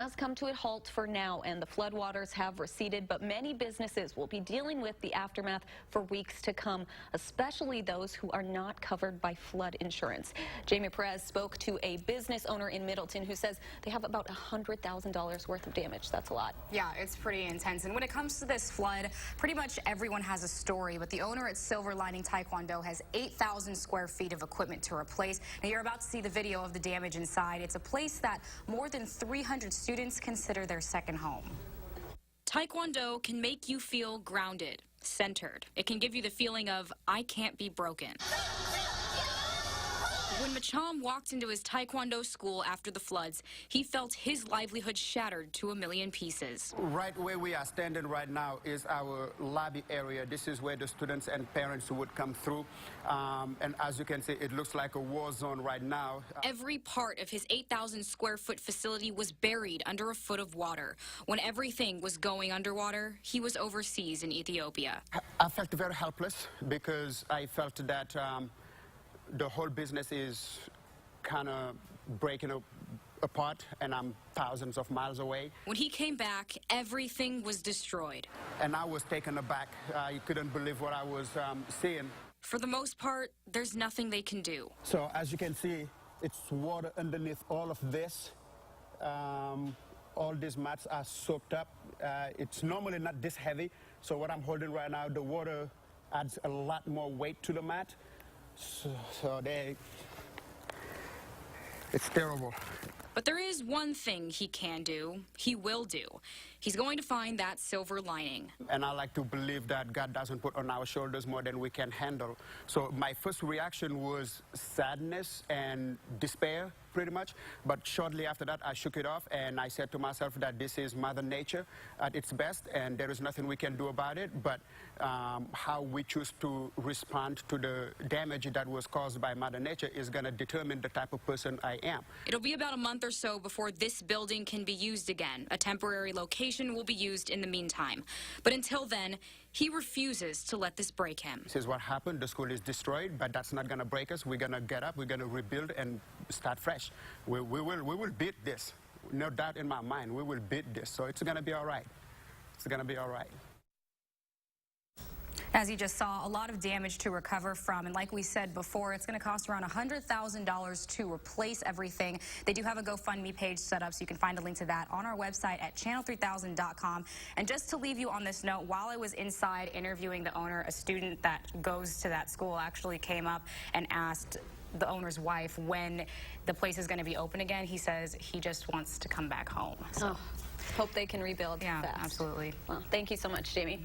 has come to a halt for now, and the floodwaters have receded, but many businesses will be dealing with the aftermath for weeks to come, especially those who are not covered by flood insurance. Jamie Perez spoke to a business owner in Middleton who says they have about $100,000 worth of damage. That's a lot. Yeah, it's pretty intense. And when it comes to this flood, pretty much everyone has a story, but the owner at Lining Taekwon-Do has 8,000 square feet of equipment to replace. Now, you're about to see the video of the damage inside. It's a place that more than 300 students consider their second home. Taekwondo can make you feel grounded, centered. It can give you the feeling of, I can't be broken. When Macham walked into his Taekwondo school after the floods, he felt his livelihood shattered to a million pieces. Right where we are standing right now is our lobby area. This is where the students and parents would come through. And as you can see, it looks like a war zone right now. Every part of his 8,000 square foot facility was buried under a foot of water. When everything was going underwater, he was overseas in Ethiopia. I felt very helpless because I felt that the whole business is kind of breaking apart, and I'm thousands of miles away. When he came back, everything was destroyed. And I was taken aback. I couldn't believe what I was seeing. For the most part, there's nothing they can do. So as you can see, it's water underneath all of this. All these mats are soaked up. It's normally not this heavy. So what I'm holding right now, the water adds a lot more weight to the mat. So it's terrible. But there is one thing he can do, he will do. He's going to find that silver lining. And I like to believe that God doesn't put on our shoulders more than we can handle. So my first reaction was sadness and despair, pretty much. But shortly after that, I shook it off, and I said to myself that this is Mother Nature at its best, and there is nothing we can do about it. But how we choose to respond to the damage that was caused by Mother Nature is going to determine the type of person I am. It'll be about a month or so before this building can be used again. A temporary location will be used in the meantime. But until then, he refuses to let this break him. This is what happened. The school is destroyed, but that's not going to break us. We're going to get up, we're going to rebuild and start fresh. We will beat this. No doubt in my mind, we will beat this. So it's going to be all right. It's going to be all right. As you just saw, a lot of damage to recover from, and like we said before, it's going to cost around $100,000 to replace everything. They do have a GoFundMe page set up, so you can find a link to that on our website at channel3000.com. And just to leave you on this note, while I was inside interviewing the owner, a student that goes to that school actually came up and asked the owner's wife when the place is going to be open again. He says he just wants to come back home. So. Hope they can rebuild fast. Absolutely. Well, thank you so much, Jamie.